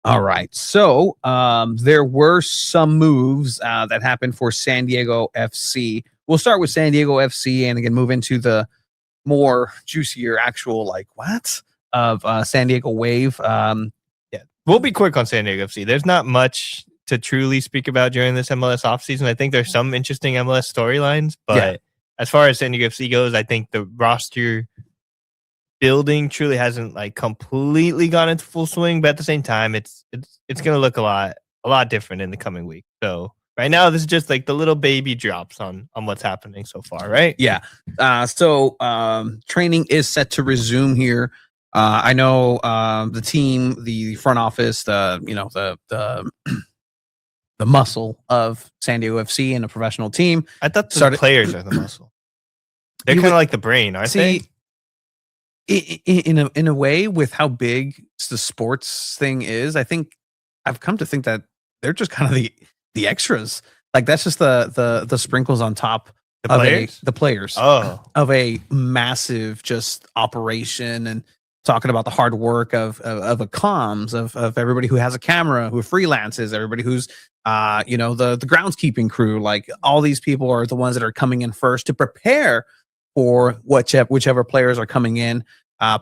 All right. So there were some moves that happened for San Diego FC. We'll start with San Diego FC and again move into the more juicier actual of San Diego Wave. Yeah, we'll be quick on San Diego FC. There's not much to truly speak about during this MLS offseason. I think there's some interesting MLS storylines, but as far as San Diego FC goes, I think the roster building truly hasn't completely gone into full swing. But at the same time, it's going to look a lot different in the coming week. So right now, this is just the little baby drops on what's happening so far, right? Yeah. So training is set to resume here. I know the team, the front office, the muscle of San Diego FC and a professional team. I thought the players are the muscle. They're kind of like the brain, aren't they? In a way, with how big the sports thing is, I think I've come to think that they're just kind of the extras. That's just the sprinkles on top the players of a massive just operation, and talking about the hard work of a comms of everybody who has a camera, who freelances, everybody who's the groundskeeping crew. All these people are the ones that are coming in first to prepare for whichever players are coming in,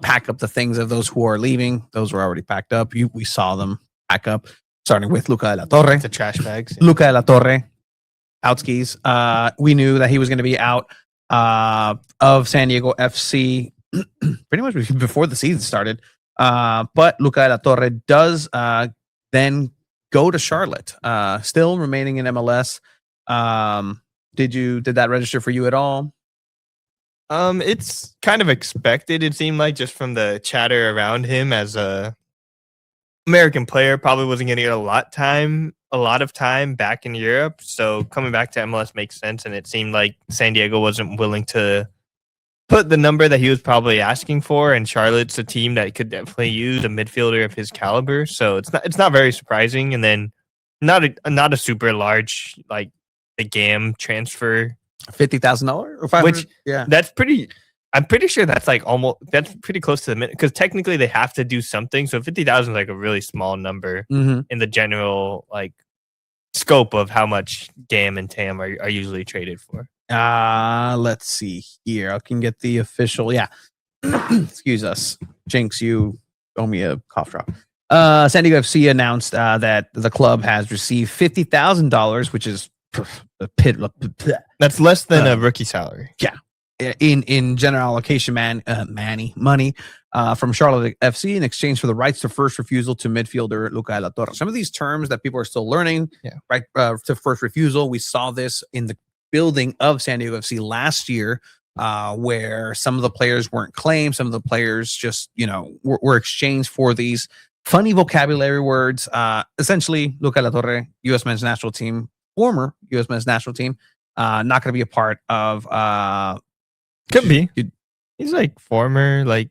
pack up the things of those who are leaving. Those were already packed up. We saw them pack up, starting with Luca de la Torre. The trash bags. Yeah. Luca de la Torre, out skis. We knew that he was going to be out of San Diego FC pretty much before the season started. But Luca de la Torre does then go to Charlotte, still remaining in MLS. Did that register for you at all? It's kind of expected. It seemed like, just from the chatter around him as a American player, probably wasn't going to get a lot of time back in Europe. So coming back to MLS makes sense. And it seemed like San Diego wasn't willing to put the number that he was probably asking for. And Charlotte's a team that could definitely use a midfielder of his caliber. So it's not very surprising. And then not a super large the GAM transfer. $50,000 or $500? Which that's pretty. I'm pretty sure that's that's pretty close to the minute, because technically they have to do something. So 50,000 is a really small number in the general scope of how much GAM and TAM are usually traded for. Let's see here. I can get the official. Yeah. Excuse us, Jinx. You owe me a cough drop. San Diego FC announced that the club has received $50,000, which is a pit. That's less than a rookie salary. Yeah, in general allocation, money from Charlotte FC in exchange for the rights to first refusal to midfielder Luca de la Torre. Some of these terms that people are still learning. Yeah. Right to first refusal. We saw this in the building of San Diego FC last year, where some of the players weren't claimed, some of the players just were exchanged for these funny vocabulary words. Essentially, Luca de la Torre, U.S. men's national team. Former U.S. men's national team, not going to be a part of. Could be. He's former,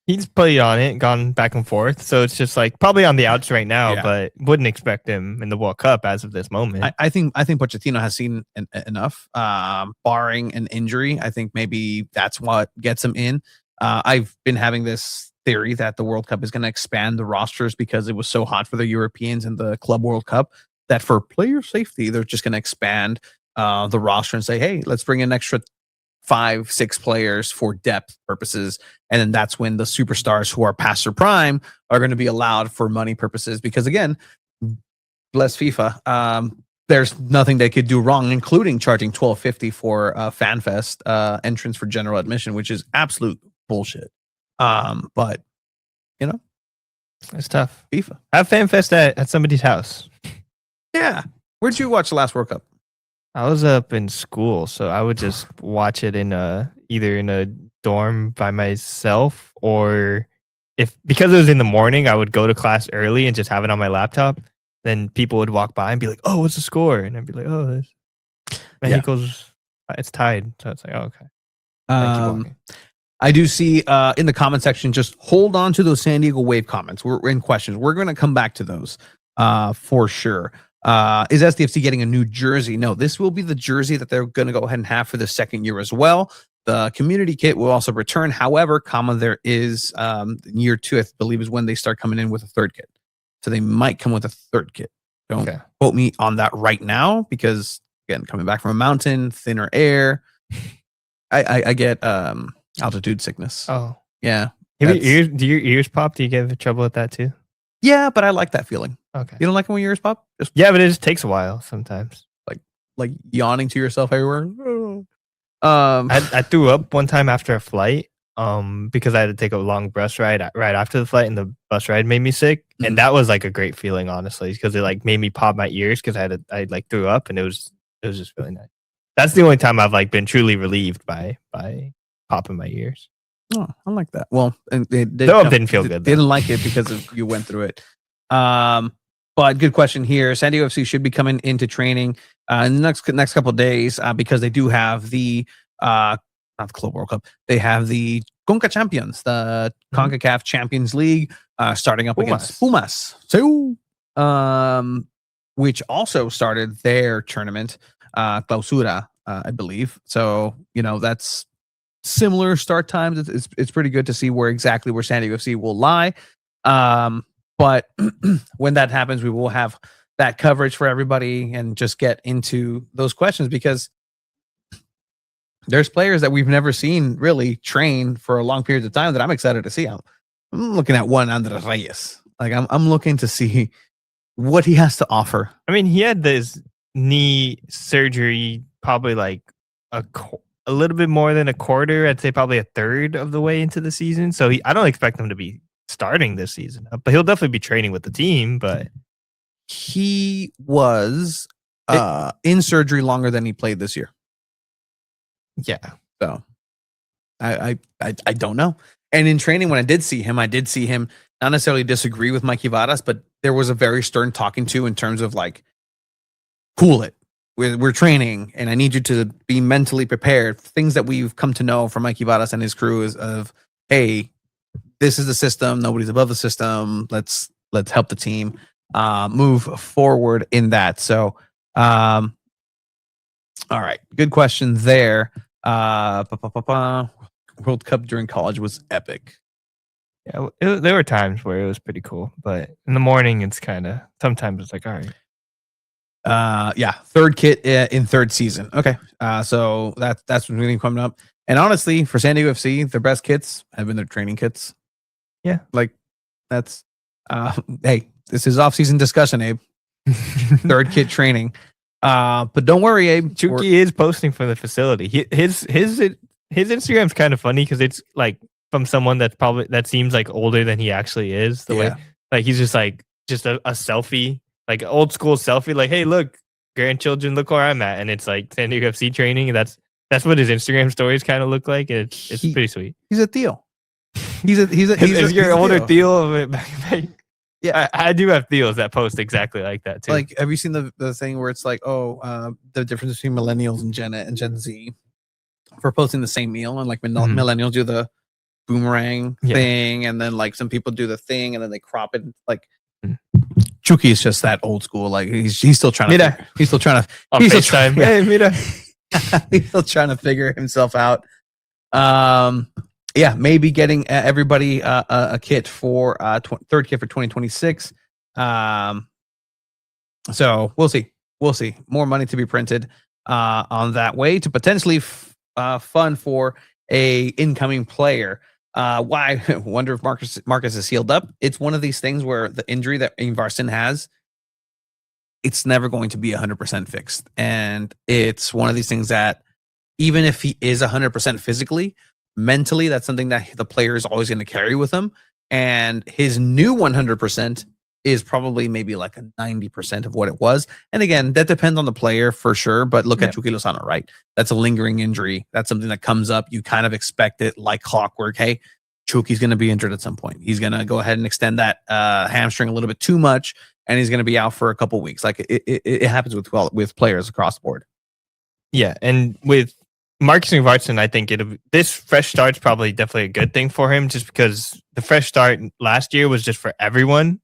he's played on it, gone back and forth. So it's just probably on the outs right now, but wouldn't expect him in the World Cup as of this moment. I think Pochettino has seen enough, barring an injury. I think maybe that's what gets him in. I've been having this theory that the World Cup is going to expand the rosters because it was so hot for the Europeans in the Club World Cup, that for player safety, they're just going to expand the roster and say, hey, let's bring an extra 5-6 players for depth purposes. And then that's when the superstars who are past their prime are going to be allowed for money purposes. Because again, bless FIFA, there's nothing they could do wrong, including charging $12.50 for FanFest entrance for general admission, which is absolute bullshit. But, it's tough. FIFA. Have FanFest at somebody's house. Yeah. Where'd you watch the last World Cup? I was up in school, so I would just watch it either in a dorm by myself, or because it was in the morning, I would go to class early and just have it on my laptop. Then people would walk by and be like, "Oh, what's the score?" And I'd be like, "Oh, Mexico's it's tied." So it's oh, okay. I do see in the comment section, just hold on to those San Diego Wave comments. We're in questions. We're going to come back to those for sure. Is SDFC getting a new jersey? No, this will be the jersey that they're going to go ahead and have for the second year as well. The community kit will also return. However, there is year 2, I believe, is when they start coming in with a third kit. So they might come with a third kit. Don't quote me on that right now because, again, coming back from a mountain, thinner air, I get altitude sickness. Oh. Yeah. Do your ears pop? Do you get trouble with that too? Yeah, but I like that feeling. Okay. You don't like it when your ears pop? Yeah, but it just takes a while sometimes. Like yawning to yourself everywhere. I threw up one time after a flight because I had to take a long bus ride right after the flight, and the bus ride made me sick. Mm-hmm. And that was like a great feeling, honestly, because it like made me pop my ears because I like threw up, and it was just really nice. That's the only time I've like been truly relieved by popping my ears. Oh, I like that. Well, and they didn't feel good. They didn't like it because you went through it. But good question here. SanDiego FC should be coming into training in the next couple of days because they do have the not the Club World Cup. They have the CONCACAF Champions, the CONCACAF Champions League, starting up against Pumas. So, which also started their tournament, Clausura, I believe. So that's similar start times. It's pretty good to see where SanDiego FC will lie. But when that happens, we will have that coverage for everybody and just get into those questions because there's players that we've never seen really train for a long period of time that I'm excited to see. I'm looking at one Andres Reyes. Like I'm looking to see what he has to offer. I mean, he had this knee surgery probably like a little bit more than a quarter. I'd say probably a third of the way into the season. So I don't expect him to be starting this season, but he'll definitely be training with the team. But he was in surgery longer than he played this year. Yeah. So I don't know. And in training, when I did see him not necessarily disagree with Mikey Varas, but there was a very stern talking to in terms of like, cool it. We're training, and I need you to be mentally prepared. Things that we've come to know from Mikey Varas and his crew is of, hey, this is the system. Nobody's above the system. Let's help the team move forward in that. So, all right, good question there. World Cup during college was epic. Yeah, there were times where it was pretty cool, but in the morning it's kind of sometimes it's like, all right. Yeah, third kit in third season. Okay, so that's what's really coming up. And honestly, for SanDiego FC, their best kits have been their training kits. Yeah, like that's hey, this is off-season discussion, Abe. Third kit training. But don't worry, Abe. Chucky is posting for the facility. His Instagram's kind of funny because it's like from someone that seems like older than he actually is. The way like he's just a selfie. Like old school selfie, like, hey, look, grandchildren, look where I'm at, and it's like SanDiego FC training, and that's what his Instagram stories kind of look like. It's pretty sweet. He's a Theo. He's your older Theo. Yeah, I do have Theos that post exactly like that too. Like, have you seen the thing where it's like, the difference between millennials and Gen Z for posting the same meal, and like millennials do the boomerang thing, and then like some people do the thing, and then they crop it like. Chucky is just that old school. Like he's still trying to. He's still trying to. On FaceTime. Hey, mira. He's still trying to figure himself out. Yeah, maybe getting everybody a kit for third kit for 2026. So we'll see. More money to be printed on that way to potentially fund for a incoming player. Why? I wonder if Marcus is healed up. It's one of these things where the injury that Ingvarsson has, it's never going to be 100% fixed. And it's one of these things that even if he is 100% physically, mentally, that's something that the player is always going to carry with him. And his new 100% is probably maybe like a 90% of what it was. And again, that depends on the player for sure. But look at Chucky Lozano, right? That's a lingering injury. That's something that comes up. You kind of expect it like clockwork. Hey, Chucky's going to be injured at some point. He's going to go ahead and extend that hamstring a little bit too much, and he's going to be out for a couple weeks. Like it happens with players across the board. Yeah, and with Marcus Ingvarsson, I think this fresh start's probably definitely a good thing for him, just because the fresh start last year was just for everyone.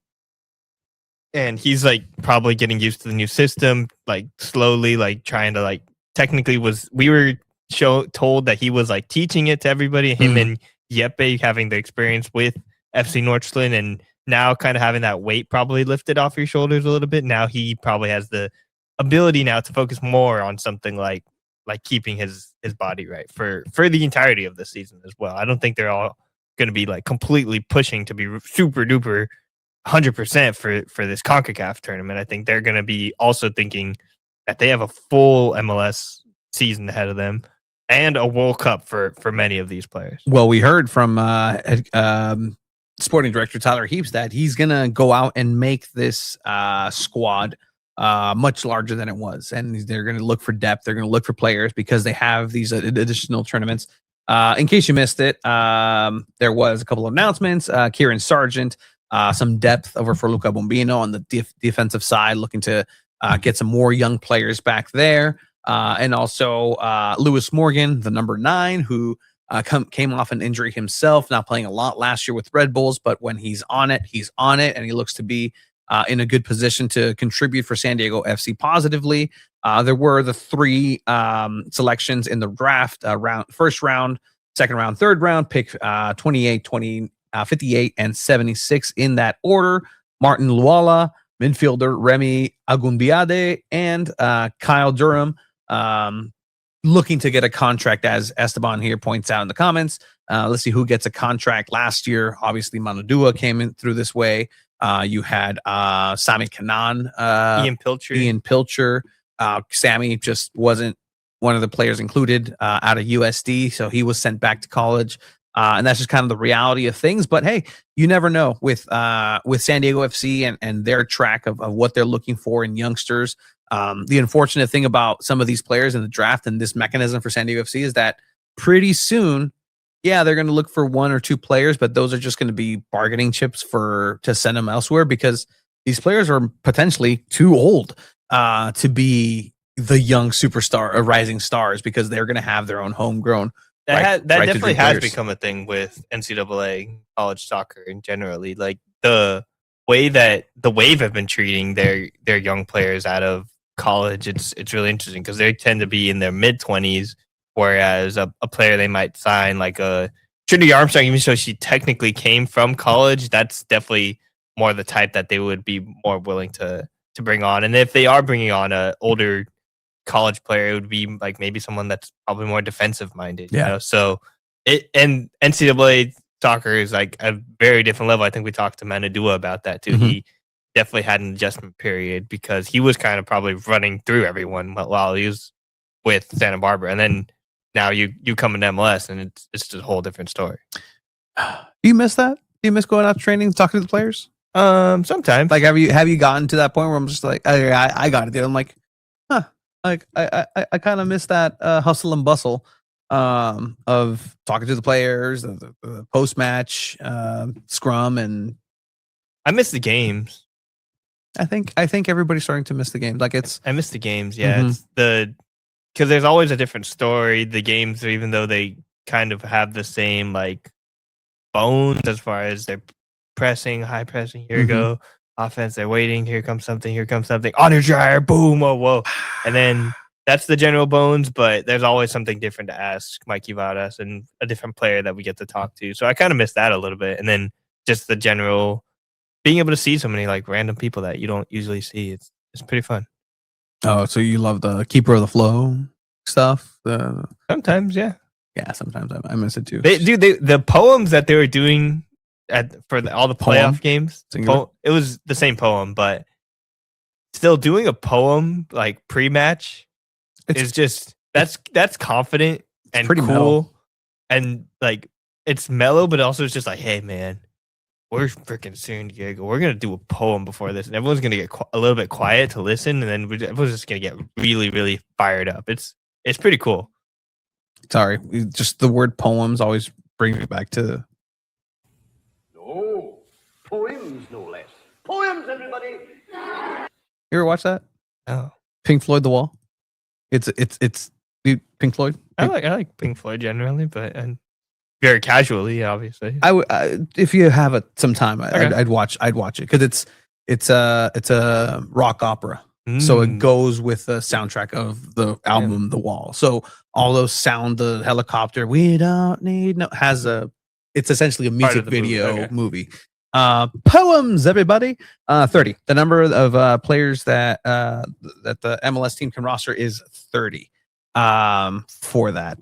And he's like probably getting used to the new system, like slowly, like trying to like technically we were told that he was like teaching it to everybody, him and Jeppe having the experience with FC Nordsjælland, and now kind of having that weight probably lifted off your shoulders a little bit. Now he probably has the ability now to focus more on something like keeping his body right for the entirety of the season as well. I don't think they're all going to be like completely pushing to be super duper 100% for this CONCACAF tournament. I think they're going to be also thinking that they have a full MLS season ahead of them and a World Cup for many of these players. Well, we heard from sporting director Tyler Heaps that he's going to go out and make this squad much larger than it was. And they're going to look for depth. They're going to look for players because they have these additional tournaments. In case you missed it, there was a couple of announcements. Kieran Sargent, some depth over for Luca Bombino on the defensive side, looking to get some more young players back there. And also Lewis Morgan, the number 9, who came off an injury himself, not playing a lot last year with Red Bulls, but when he's on it, and he looks to be in a good position to contribute for San Diego FC positively. There were the 3 selections in the draft, first round, second round, third round, pick 28, 20, 58, and 76 in that order. Martin Luala, midfielder Remy Agunbiade, and Kyle Durham, looking to get a contract, as Esteban here points out in the comments. Let's see who gets a contract last year. Obviously, Manudua came in through this way. You had Sami Kanan, Ian Pilcher. Sammy just wasn't one of the players included out of USD, so he was sent back to college. And that's just kind of the reality of things. But hey, you never know with San Diego FC and their track of what they're looking for in youngsters. The unfortunate thing about some of these players in the draft and this mechanism for San Diego FC is that pretty soon, yeah, they're going to look for 1 or 2 players, but those are just going to be bargaining chips to send them elsewhere because these players are potentially too old to be the young superstar or rising stars because they're going to have their own homegrown. That definitely has become a thing with NCAA college soccer and generally, like the way that the Wave have been treating their young players out of college. It's really interesting because they tend to be in their mid-20s, whereas a player they might sign like a Trinity Armstrong, even though she technically came from college, that's definitely more the type that they would be more willing to bring on. And if they are bringing on a older college player, it would be like maybe someone that's probably more defensive minded. Yeah. You know? So and NCAA soccer is like a very different level. I think we talked to Manudua about that too. Mm-hmm. He definitely had an adjustment period because he was kind of probably running through everyone while he was with Santa Barbara, and then now you come in MLS and it's just a whole different story. Do you miss that? Do you miss going out to training, talking to the players? Sometimes. Like, have you gotten to that point where I'm just like, I got it, dude. I'm like, like I kind of miss that hustle and bustle of talking to the players, the post match scrum, and I miss the games. I think everybody's starting to miss the games. Like I miss the games. Yeah, mm-hmm. It's because there's always a different story. The games, even though they kind of have the same like bones as far as they're pressing, high pressing. Here we go. Offense, they're waiting. Here comes something. On your Dreyer, boom, whoa. And then that's the general bones, but there's always something different to ask Mikey Vadas and a different player that we get to talk to. So I kind of miss that a little bit. And then just the general being able to see so many like random people that you don't usually see. It's pretty fun. Oh, so you love the keeper of the flow stuff? Sometimes, yeah. Yeah, sometimes I miss it too. The poems that they were doing for all the playoff games, it was the same poem, but still doing a poem like pre-match is just that's confident and pretty cool mellow. And like it's mellow, but also it's just like, hey man, we're freaking San Diego. We're gonna do a poem before this, and everyone's gonna get a little bit quiet to listen, and then everyone's just gonna get really, really fired up. It's pretty cool. Sorry, just the word poems always brings me back to. No, poems, no less. Poems, everybody. You ever watch that? Oh, Pink Floyd, The Wall. It's Pink Floyd. I like Pink Floyd generally, but very casually, obviously. I would if you have some time, I'd watch it because it's a rock opera. So it goes with the soundtrack of the album, The Wall. So all those sound, the helicopter, we don't need no, it's essentially a music video movie. Poems, everybody. 30. The number of players that the MLS team can roster is 30. For that.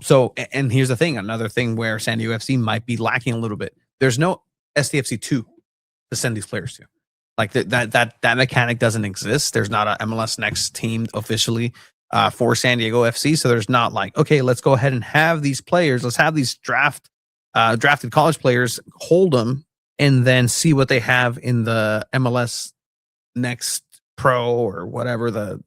So, and here's the thing. Another thing where San Diego FC might be lacking a little bit. There's no SDFC 2 to send these players to. Like that mechanic doesn't exist. There's not a MLS Next team officially for San Diego FC. So there's not like, okay, let's go ahead and have these players. Let's have these drafted college players, hold them, and then see what they have in the MLS Next Pro or whatever the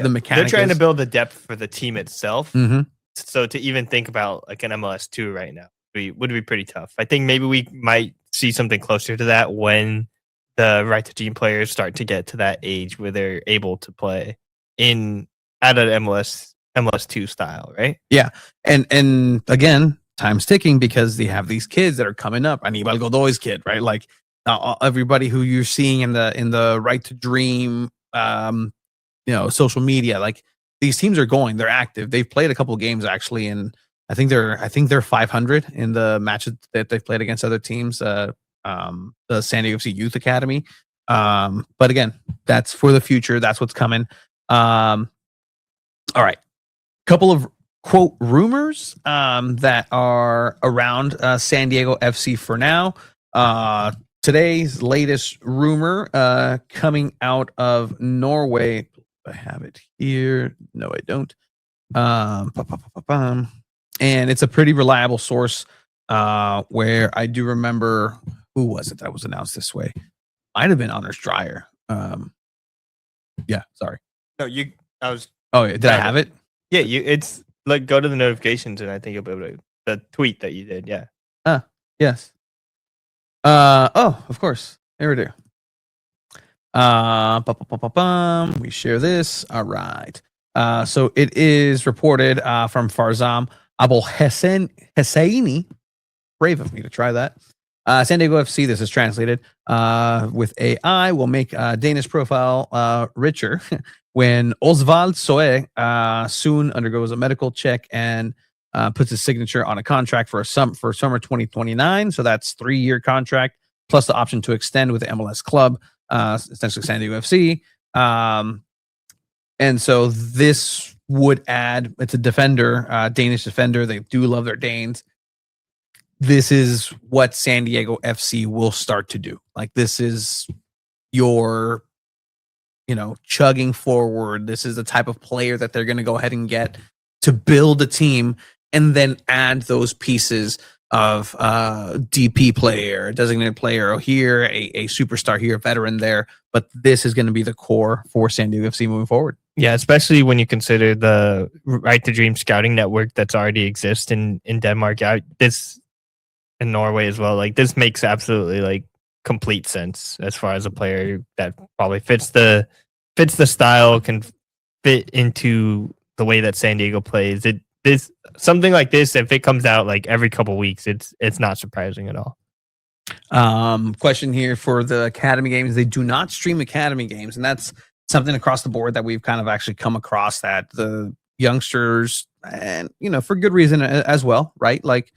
mechanic. They're trying is. to build the depth for the team itself. Mm-hmm. So to even think about like an MLS 2 right now would be pretty tough. I think maybe we might see something closer to that when the right to team players start to get to that age where they're able to play at an MLS 2 style, right? Yeah. And again, time's ticking because they have these kids that are coming up. Anibal Godoy's kid, right? Like everybody who you're seeing in the Right to Dream social media, like these teams are going, they're active. They've played a couple of games actually, and I think they're 500 in the matches that they've played against other teams. The San Diego FC Youth Academy. But again, that's for the future. That's what's coming. All right. Couple of quote rumors that are around San Diego FC for now. Today's latest rumor coming out of Norway. I have it here. No, I don't. And it's a pretty reliable source where I do remember, who was it that was announced this way? Might have been Anders Dreyer. Yeah, sorry. No, I was. Oh, did I have it? Yeah, it's like go to the notifications and I think you'll be able to the tweet that you did. Yeah. Yes. Of course. Here we do. We share this. All right. So it is reported from Farzam Abul Husseini. Brave of me to try that. San Diego FC, this is translated with AI, will make Danish profile richer when Osvald Soe soon undergoes a medical check and puts his signature on a contract for summer 2029. So that's 3-year contract plus the option to extend with the MLS club, essentially San Diego FC. And so this would add, it's a defender, Danish defender. They do love their Danes. This is what San Diego FC will start to do. Like this is your, chugging forward. This is the type of player that they're going to go ahead and get to build a team and then add those pieces of DP player, designated player here, a superstar here, a veteran there. But this is going to be the core for San Diego FC moving forward. Yeah, especially when you consider the Right to Dream scouting network that's already exists in Denmark. This in Norway as well. Like this makes absolutely like complete sense as far as a player that probably fits the style, can fit into the way that San Diego plays. This something like this, if it comes out like every couple weeks, it's not surprising at all. Question here for the Academy games. They do not stream Academy games, and that's something across the board that we've kind of actually come across, that the youngsters, and for good reason as well, right? Like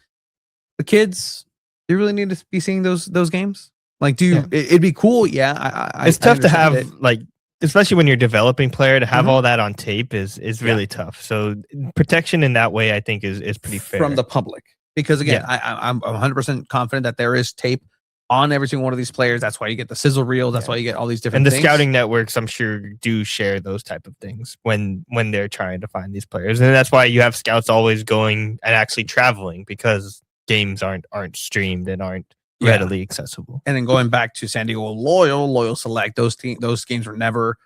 the kids, do you really need to be seeing those games? Like, it'd be cool. Yeah. It's tough to have like, especially when you're developing player, to have all that on tape is really tough. So protection in that way, I think is pretty fair from the public, because again, I'm 100% confident that there is tape on every single one of these players. That's why you get the sizzle reel. That's why you get all these different and the things. Scouting networks, I'm sure, do share those type of things when they're trying to find these players. And that's why you have scouts always going and actually traveling, because games aren't streamed and aren't readily accessible. And then going back to San Diego Loyal Select, those games were never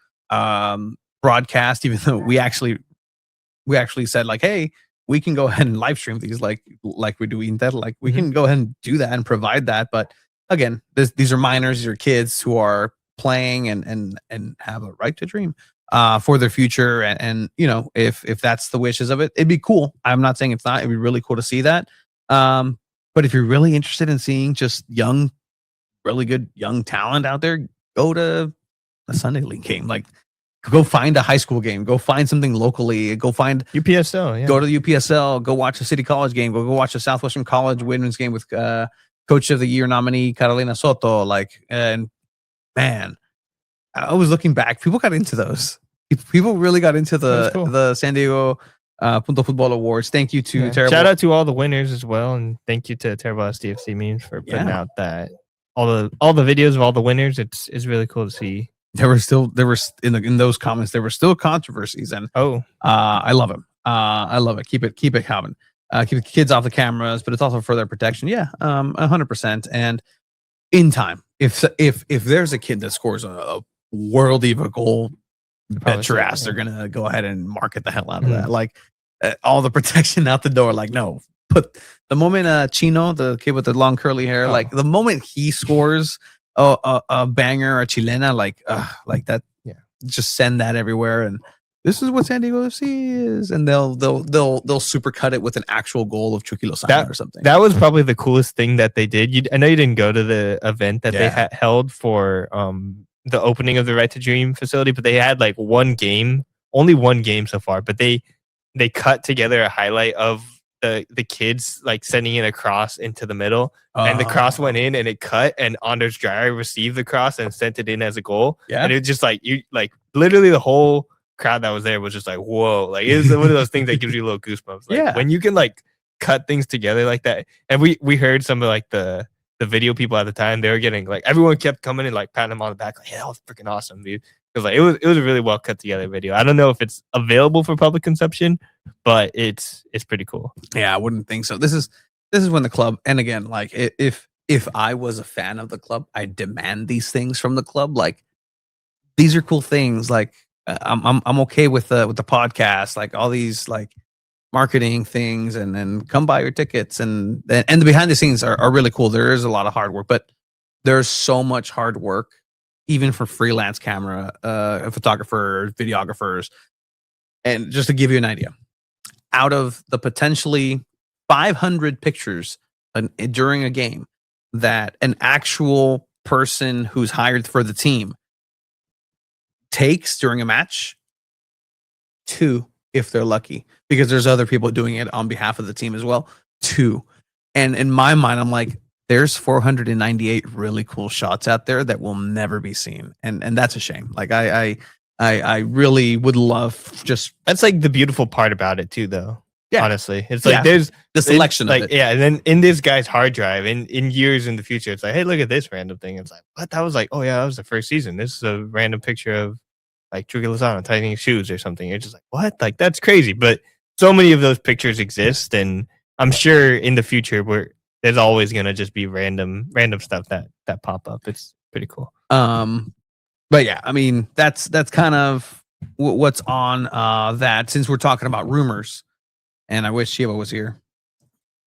broadcast, even though we actually said like, hey, we can go ahead and live stream these like we do Inter. Like we can go ahead and do that and provide that. But again, these are minors, these are kids who are playing and have a right to dream for their future. And if that's the wishes of it, it'd be cool. I'm not saying it's not. It'd be really cool to see that. But if you're really interested in seeing just really good young talent out there, go to a Sunday League game. Like, go find a high school game. Go find something locally. Go find UPSL. Yeah. Go to the UPSL. Go watch a City College game. Go watch a Southwestern College women's game with Coach of the Year nominee Carolina Soto. Like, and man, I was looking back. People got into those. People really got into That's cool. the San Diego .Futbol Awards. Thank you to Terrible. Shout out to all the winners as well, and thank you to Terrible SDFC memes for putting out that all the videos of all the winners. It's really cool to see. There were in those comments there were still controversies, and I love them. I love it. Keep it coming. Keep the kids off the cameras, but it's also for their protection. Yeah, 100%. And in time, if there's a kid that scores a worldy of a goal, bet your ass they're gonna go ahead and market the hell out of that. Like all the protection out the door. Like no, put the moment Chino, the kid with the long curly hair, like the moment he scores a banger or a chilena, like that, just send that everywhere. And this is what San Diego FC is, and they'll super cut it with an actual goal of Chucky Lozano or something. That was probably the coolest thing that they did. I know you didn't go to the event that they held for the opening of the Right to Dream facility, but they had like only one game so far, but they cut together a highlight of the kids like sending it across into the middle, and the cross went in and it cut, and Anders Dreyer received the cross and sent it in as a goal. Yeah. And it just like literally the whole crowd that was there was just like, whoa, like it was one of those things that gives you a little goosebumps. Like when you can like cut things together like that. And we heard some of like the video people at the time, they were getting like, everyone kept coming and like patting them on the back, like, yeah, that was freaking awesome, dude. Because like it was a really well cut together video. I don't know if it's available for public consumption, but it's pretty cool. Yeah, I wouldn't think so. This is when the club, and again, like if I was a fan of the club, I demand these things from the club. Like these are cool things. Like I'm okay with the podcast, like all these like marketing things, and then come buy your tickets, and the behind the scenes are really cool. There is a lot of hard work, but there's so much hard work even for freelance camera photographers, videographers. And just to give you an idea, out of the potentially 500 pictures during a game that an actual person who's hired for the team takes during a match, 2 if they're lucky, because there's other people doing it on behalf of the team as well. 2. And in my mind, I'm like, there's 498 really cool shots out there that will never be seen, and that's a shame. Like I really would love just. That's like the beautiful part about it too, though. Yeah, honestly, it's like there's the selection of it. Yeah, and then in this guy's hard drive, in years in the future, it's like, hey, look at this random thing. It's like, what? That was like, oh yeah, that was the first season. This is a random picture of like Chucky Lozano tightening his shoes or something. You're just like, what? Like that's crazy. But so many of those pictures exist, and I'm sure in the future there's always gonna just be random stuff that pop up. It's pretty cool. But yeah, I mean that's kind of what's on that. Since we're talking about rumors, and I wish Shiva was here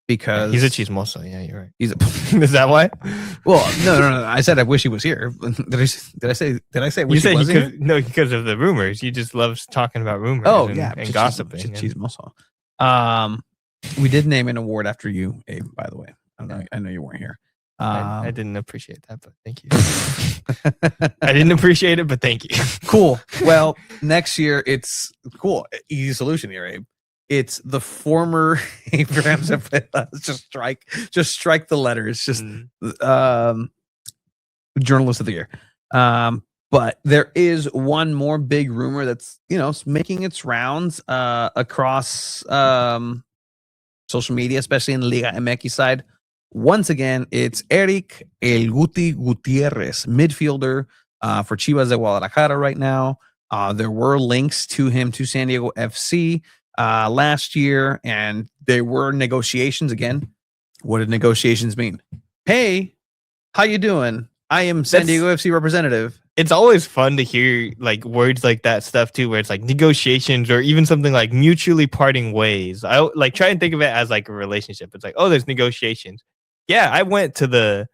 because he's a chismoso. Yeah, you're right. He's is that why? Well, no. I said I wish he was here. Did I say? Wish he was here? No, because of the rumors. You just love talking about rumors. Oh and gossiping. Chismoso. We did name an award after you, Abe. By the way. I know you weren't here. I didn't appreciate that, but thank you. I didn't appreciate it, but thank you. Cool. Well, next year it's cool. Easy solution here, Abe. It's the former Abraham Zapata. Just strike the letters. Just journalist of the year. But there is one more big rumor that's making its rounds across social media, especially in the Liga MX side. Once again, it's Eric El Guti Gutiérrez, midfielder for Chivas de Guadalajara right now. There were links to him to San Diego FC last year, and there were negotiations again. What did negotiations mean? Hey, how you doing? I am San Diego FC representative. It's always fun to hear like words like that stuff too, where it's like negotiations or even something like mutually parting ways. I like try and think of it as like a relationship. It's like, oh, there's negotiations. Yeah, I went to the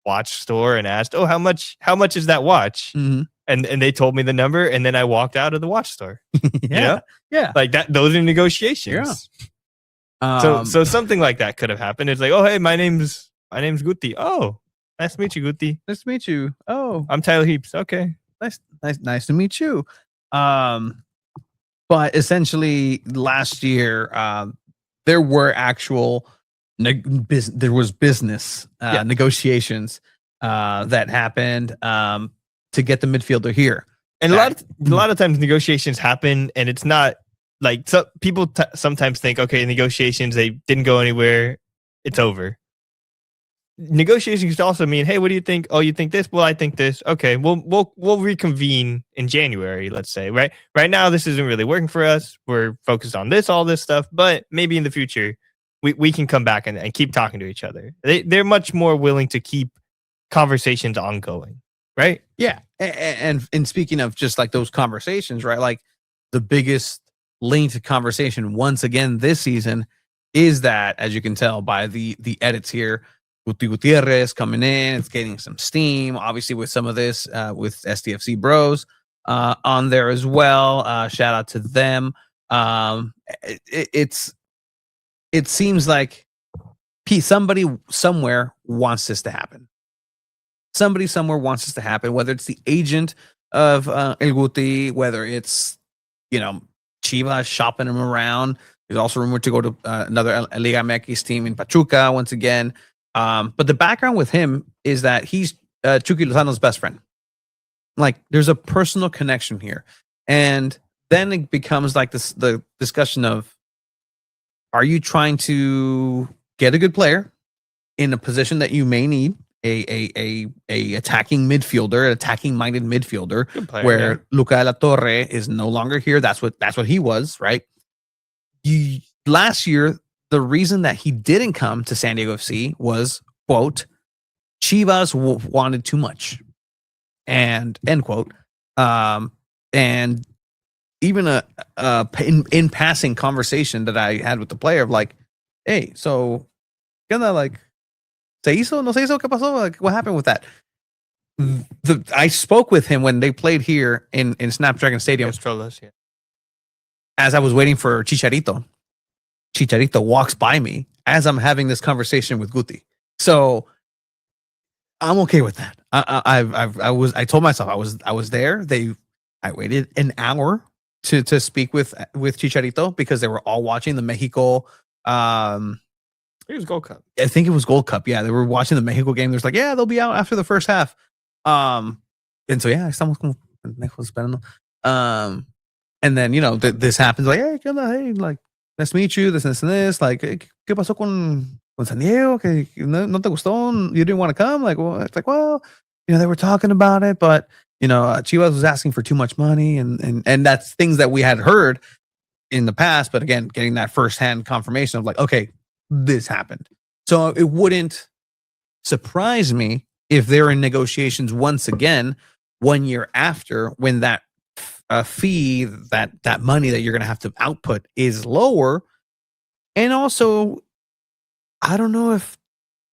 watch store and asked, oh, how much is that watch? Mm-hmm. And they told me the number, and then I walked out of the watch store. Yeah. Like that. Those are negotiations. Yeah. So something like that could have happened. It's like, oh, hey, my name's Guti. Oh, nice to meet you, Guti. Nice to meet you. Oh, I'm Tyler Heaps. Okay, nice to meet you. But essentially, last year there were actual there was business negotiations that happened to get the midfielder here. And a lot of times negotiations happen, and it's not like people sometimes think, okay, negotiations, they didn't go anywhere, it's over. Negotiations also mean, hey, what do you think? Oh, you think this? Well, I think this. Okay, we'll reconvene in January, let's say. Right now, this isn't really working for us. We're focused on all this stuff, but maybe in the future, we can come back and keep talking to each other. They're much more willing to keep conversations ongoing, right? Yeah, and speaking of just like those conversations, right? Like the biggest linked conversation once again this season is that, as you can tell by the edits here, Gutiérrez coming in, it's getting some steam, obviously with some of this with SDFC Bros on there as well. Shout out to them. It seems like somebody somewhere wants this to happen. Somebody somewhere wants this to happen, whether it's the agent of El Guti, whether it's, Chivas shopping him around. He's also rumored to go to another Liga MX team in Pachuca once again. But the background with him is that he's Chucky Lozano's best friend. Like, there's a personal connection here. And then it becomes like the discussion of, are you trying to get a good player in a position that you may need, a attacking midfielder, an attacking minded midfielder, player, where Luca de la Torre is no longer here. That's what he was, right? Last year, the reason that he didn't come to San Diego FC was, quote, Chivas wanted too much, and end quote. And even in passing conversation that I had with the player of like, hey, so like, se hizo, no se hizo, ¿qué pasó? Like, what happened with that? I spoke with him when they played here in Snapdragon Stadium. Yeah. As I was waiting for Chicharito walks by me as I'm having this conversation with Guti. So I'm okay with that. I told myself I was there. I waited an hour to speak with Chicharito because they were all watching the Mexico. It was Gold Cup. I think it was Gold Cup. Yeah, they were watching the Mexico game. There's like, yeah, they'll be out after the first half. And so yeah, estamos como pendejos esperando. And then this happens. Like, hey, like, nice to meet you. This and this. Like, ¿qué pasó con SanDiego? Que no te gustó? You didn't want to come? Like, well, it's like, well, they were talking about it, but Chivas was asking for too much money, and that's things that we had heard in the past. But again, getting that firsthand confirmation of like, okay, this happened. So it wouldn't surprise me if they're in negotiations once again 1 year after, when that fee, that money that you're going to have to output is lower. And also, I don't know if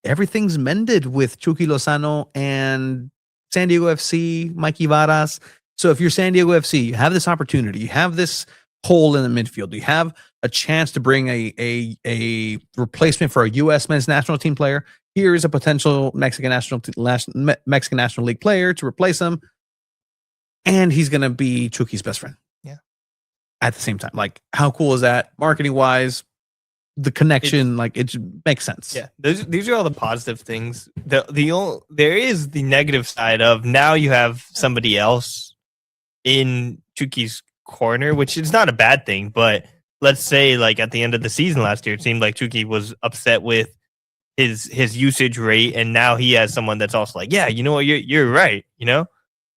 everything's mended with Chucky Lozano and San Diego FC, Mikey Varas. So if you're San Diego FC, you have this opportunity, you have this hole in the midfield, you have a chance to bring a replacement for a U.S. men's national team player. Here is a potential Mexican National League player to replace him. And he's going to be Chucky's best friend. Yeah. At the same time. Like, how cool is that? Marketing wise, the connection, it makes sense. Yeah. These are all the positive things. There is the negative side of, now you have somebody else in Chucky's corner, which is not a bad thing. But let's say, like, at the end of the season last year, it seemed like Chucky was upset with his usage rate. And now he has someone that's also like, yeah, you know what? You're right.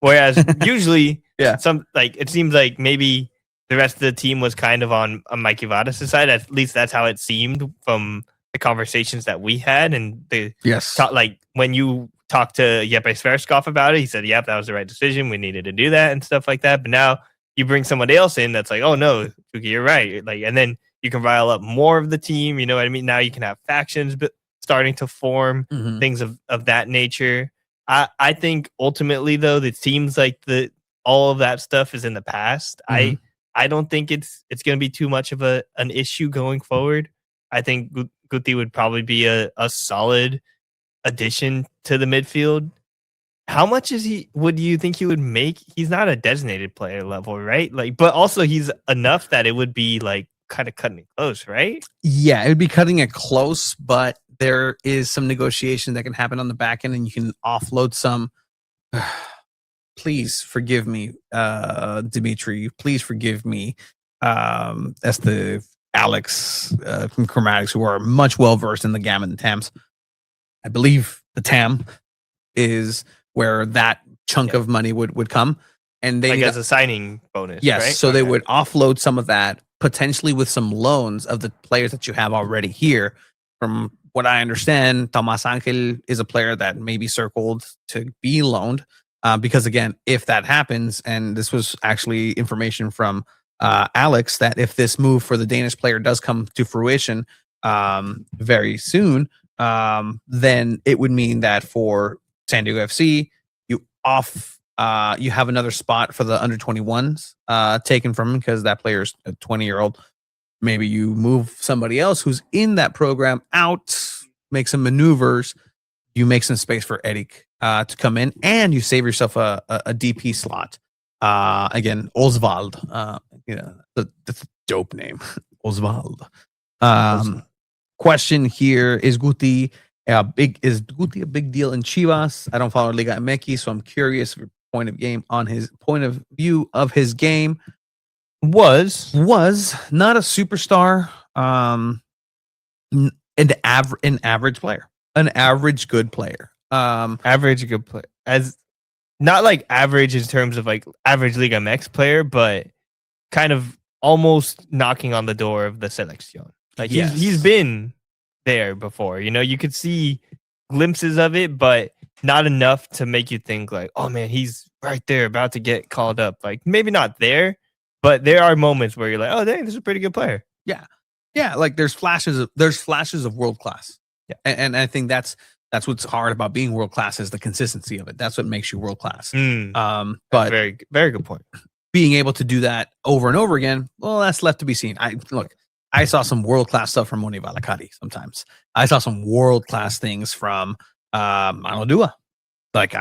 Whereas usually, yeah, it seems like maybe the rest of the team was kind of on Mikey Vadas' side. At least that's how it seemed from the conversations that we had. And when you talked to Jeppe Sverskov about it, he said, "Yep, that was the right decision. We needed to do that and stuff like that." But now you bring somebody else in that's like, "Oh no, Chucky, you're right." Like, and then you can rile up more of the team. You know what I mean? Now you can have factions starting to form, things of that nature. I think ultimately, though, it seems like all of that stuff is in the past. I don't think it's going to be too much of an issue going forward. I think Guti would probably be a solid addition to the midfield. How much would you think he would make? He's not a designated player level, right? Like, but also he's enough that it would be like kind of cutting it close, right? Yeah, it would be cutting it close, but there is some negotiation that can happen on the back end, and you can offload some. Please forgive me, Dimitri. Please forgive me. That's the Alex from Chromatics, who are much well versed in the gamut and TAMs. I believe the TAM is where that chunk of money would come, and they Like as a signing bonus. yes, right? so they would offload some of that potentially with some loans of the players that you have already here. From what I understand, Tomas Angel is a player that may be circled to be loaned. Because again, if that happens, and this was actually information from Alex, that if this move for the Danish player does come to fruition very soon, then it would mean that for SanDiego FC, you have another spot for the under 21s taken from him because that player's a 20-year-old. Maybe you move somebody else who's in that program out, make some maneuvers, you make some space for Eric to come in, and you save yourself a DP slot. Again, Oswald. That's a dope name. Oswald. Question here, is Guti a big deal in Chivas? I don't follow Liga MX, so I'm curious of your point of view of his game. Was not a superstar, an average player, an average good player. Average good player, as not like average in terms of like average Liga MX player, but kind of almost knocking on the door of the selección. Like he's been there before, you could see glimpses of it, but not enough to make you think like, oh man, he's right there about to get called up. Like maybe not there, but there are moments where you're like, oh dang, this is a pretty good player. Yeah, like there's flashes of world class. Yeah. And I think that's what's hard about being world class, is the consistency of it. That's what makes you world class. But very, very good point. Being able to do that over and over again, well, that's left to be seen. I saw some world class stuff from Moni Valakari sometimes. I saw some world class things from Manuel Dua. Like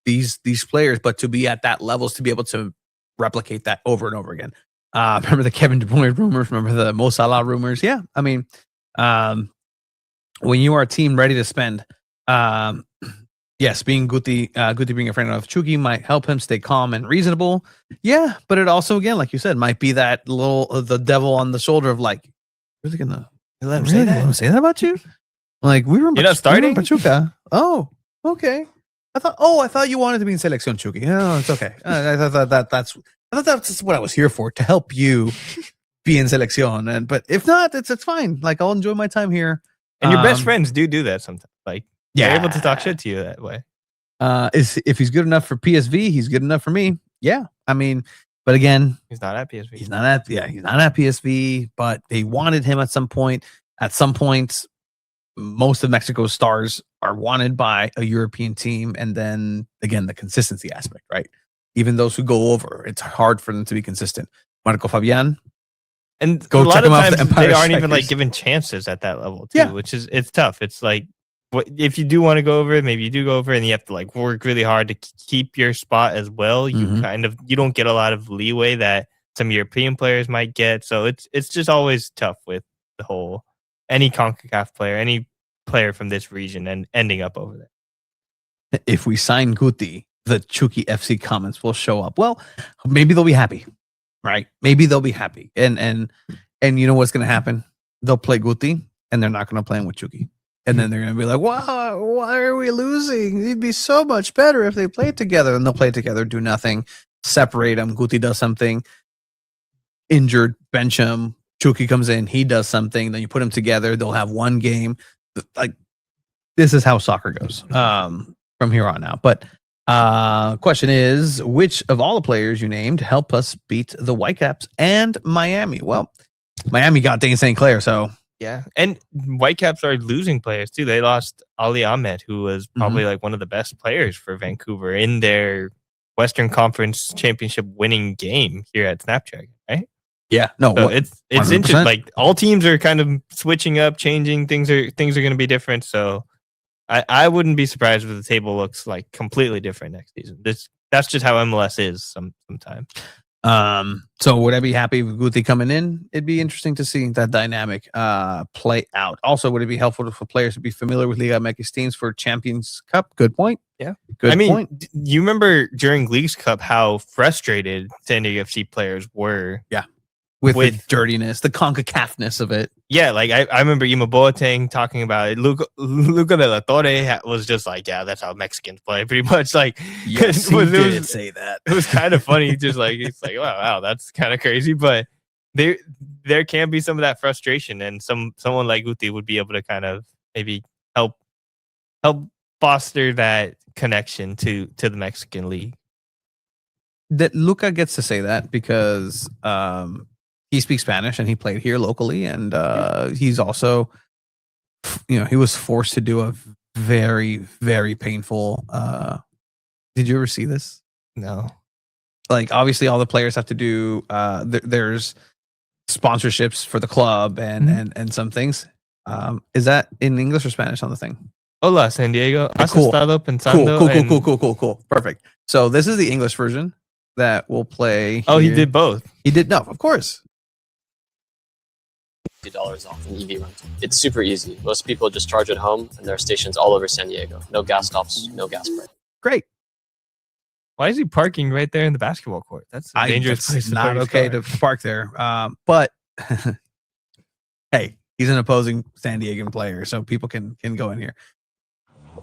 these players, but to be at that levels, to be able to replicate that over and over again. Remember the Kevin De Bruyne rumors? Remember the Mo Salah rumors? Yeah, I mean, when you are a team ready to spend, yes, being Guti being a friend of Chucky might help him stay calm and reasonable. Yeah, but it also, again, like you said, might be that the devil on the shoulder of like, really gonna let him say that? Say that about you? Like you're not starting Pachuca. Oh, okay. I thought you wanted to be in Selección, Chucky. No, it's okay. I thought that's what I was here for, to help you be in Selección. But if not, it's fine. Like I'll enjoy my time here. And your best friends do that sometimes. Like they're able to talk shit to you that way. If he's good enough for PSV, he's good enough for me. Yeah, I mean, but again, he's not at PSV. He's not at PSV. But they wanted him at some point. At some point, most of Mexico's stars are wanted by a European team, and then again, the consistency aspect, right? Even those who go over, it's hard for them to be consistent. Marco Fabian, and a lot of times they aren't even like given chances at that level too, which is it's tough. It's like, if you do want to go over, maybe you do go over, and you have to like work really hard to keep your spot as well. You you don't get a lot of leeway that some European players might get, so it's just always tough with the whole any CONCACAF player, any player from this region, and ending up over there. If we sign Guti, the Chucky FC comments will show up. Well, maybe they'll be happy, right? Maybe they'll be happy, and you know what's going to happen? They'll play Guti, and they're not going to play him with Chucky. And then they're going to be like, wow, why are we losing? It'd be so much better if they played together. And they'll play together, do nothing, separate them. Guti does something, injured, bench him. Chucky comes in, he does something. Then you put them together. They'll have one game. Like, this is how soccer goes from here on out. But question is, which of all the players you named help us beat the Whitecaps and Miami? Well, Miami got Dane St. Clair, so... Yeah, and Whitecaps are losing players too. They lost Ali Ahmed, who was probably like one of the best players for Vancouver in their Western Conference Championship winning game here at Snapchat, right? Yeah, no, so it's interesting. Like all teams are kind of switching up, changing. Things are going to be different. So I wouldn't be surprised if the table looks like completely different next season. That's just how MLS is sometimes. So would I be happy with Guti coming in? It'd be interesting to see that dynamic play out. Also, would it be helpful for players to be familiar with Liga MX teams for Champions Cup? Good point. Yeah. Good point. You remember during Leagues Cup how frustrated SanDiego.FC players were? Yeah. With the dirtiness, the CONCACAFness of it. Yeah, like I remember Ima Boateng talking about it. Luca de la Torre was just like, yeah, that's how Mexicans play, pretty much. Like, yes, he did say that. It was kind of funny, just like it's like, wow, that's kind of crazy. But there can be some of that frustration, and someone like Guti would be able to kind of maybe help foster that connection to the Mexican league. That Luca gets to say that because he speaks Spanish and he played here locally, and he's also, he was forced to do a very, very painful. Did you ever see this? No. Like, obviously, all the players have to do. There's sponsorships for the club and some things. Is that in English or Spanish on the thing? Hola, SanDiego. Has Cool. estado pensando Cool. Perfect. So this is the English version that we'll play. Oh, here. he did both. He did. No, of course. $50 off an EV rental. It's super easy. Most people just charge at home, and there are stations all over San Diego. No gas stops, no gas price. Great. Why is he parking right there in the basketball court? That's a dangerous place. It's not okay to park there. But hey, he's an opposing San Diegan player, so people can go in here.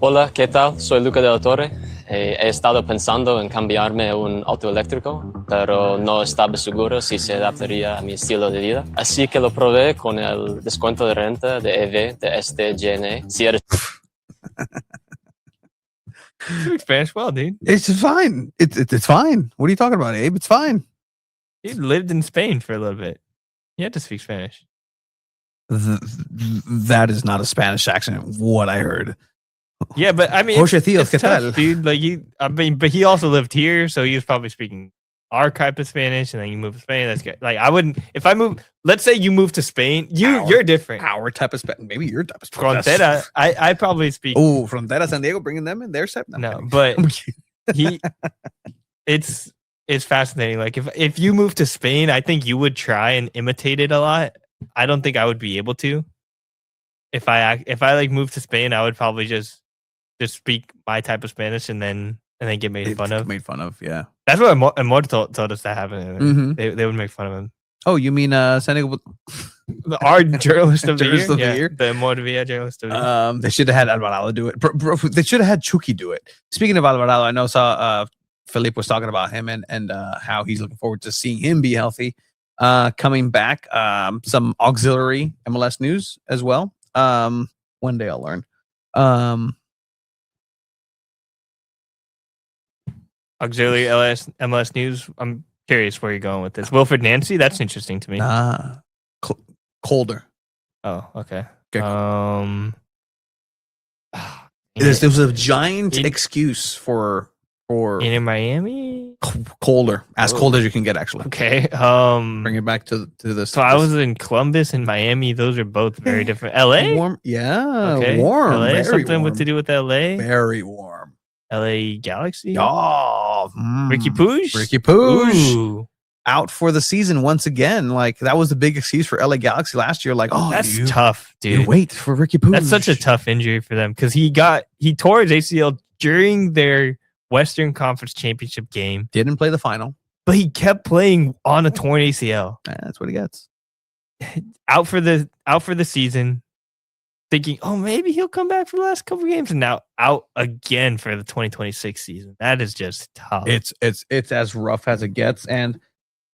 Hola, ¿qué tal? Soy Luca de la Torre. He estado pensando en cambiarme a un auto eléctrico, pero no estaba seguro si se adaptaría a mi estilo de vida. Así que lo probé con el descuento de renta de EV de SDGN. Si eres... You speak Spanish well, dude. It's fine. It's fine. What are you talking about, Abe? It's fine. He lived in Spain for a little bit. He had to speak Spanish. That is not a Spanish accent. What I heard. Yeah, but I mean, it's tough, dude. Like but he also lived here, so he was probably speaking our type of Spanish, and then you move to Spain. That's good. Like I wouldn't if I move. Let's say you move to Spain, you're different. Our type of Spanish, maybe your type of Spanish. Frontera, I probably speak. Oh, Frontera, San Diego, bringing them in their set. No, but it's fascinating. Like if you move to Spain, I think you would try and imitate it a lot. I don't think I would be able to. If I like moved to Spain, I would probably just speak my type of Spanish and then get made fun of. Made fun of, yeah. That's what Amor told us that happened. Mm-hmm. They would make fun of him. Oh, you mean San Diego? Our journalist of the year? The Amor de Villa journalist of the year. They should have had Alvarado do it. Bro, they should have had Chucky do it. Speaking of Alvarado, I know Felipe was talking about him and how he's looking forward to seeing him be healthy. Coming back, some auxiliary MLS news as well. One day I'll learn. Auxiliary MLS news. I'm curious where you're going with this. Wilfred Nancy, that's interesting to me. Colder. Oh, okay. There was a giant excuse for in Miami. Colder, as cold as you can get, actually. Okay. Bring it back to this. So I was in Columbus and Miami. Those are both very different. LA, warm. Yeah, okay. Warm. LA, very something warm. to do with LA. Very warm. LA Galaxy. Oh, Ricky Puig. Ooh. Out for the season once again. Like that was the big excuse for LA Galaxy last year. Like, oh, that's tough, dude. You wait for Ricky Puig. That's such a tough injury for them because he tore his ACL during their Western Conference Championship game. Didn't play the final, but he kept playing on a torn ACL. That's what he gets. Out for the season. Thinking, oh, maybe he'll come back for the last couple of games, and now out again for the 2026 season. That is just tough. It's as rough as it gets. And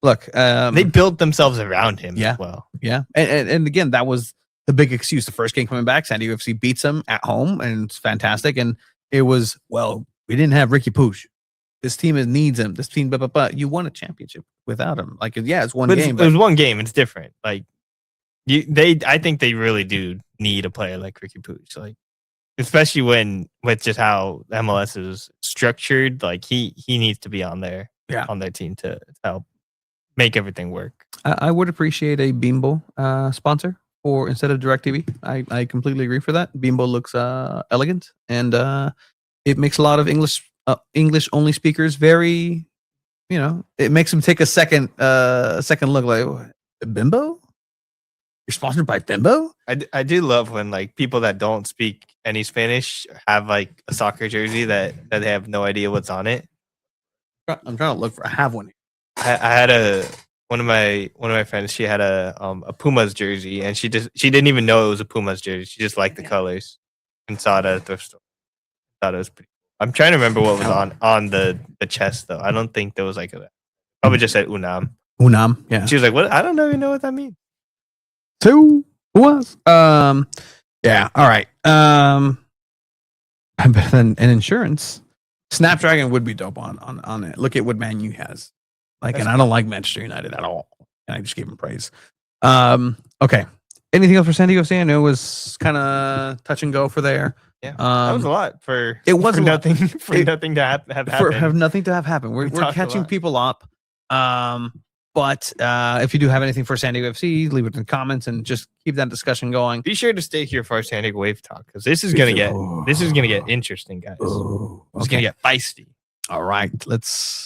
look, they built themselves around him as well. Yeah, and again, that was the big excuse. The first game coming back, SanDiego.FC beats them at home, and it's fantastic. And it was, well, we didn't have Ricky Puig. This team needs him. This team, you won a championship without him. Like, yeah, it's one game. It was one game. It's different. Like, I think they really do need a player like Ricky Puig, like especially with just how MLS is structured. Like he needs to be on their team to help make everything work. I would appreciate a Bimbo sponsor or instead of DirecTV. I completely agree for that. Bimbo looks elegant and it makes a lot of English only speakers very it makes him take a second look. Like, Bimbo? You're sponsored by Bimbo? I do love when like people that don't speak any Spanish have like a soccer jersey that they have no idea what's on it. I'm trying to look for. I have one. I had one of my friends. She had a Pumas jersey, and she didn't even know it was a Pumas jersey. She just liked the colors and saw it at a thrift store. Thought it was pretty. I'm trying to remember what was on the chest though. I don't think there was like probably just said UNAM. UNAM, yeah. She was like, "What? I don't even know what that means." Who was? Yeah. All right. I'm better than an insurance. Snapdragon would be dope on it. Look at what Man U has. Like, and I don't like Manchester United at all. And I just gave him praise. Okay. Anything else for SanDiego? I know it was kind of touch and go for there. Yeah, that was a lot for nothing for nothing to have happened. Have nothing to have happen. We're catching people up. But if you do have anything for SanDiego FC, leave it in the comments and just keep that discussion going. Be sure to stay here for our SanDiego Wave talk because this is gonna get interesting, guys. It's gonna get feisty. All right, let's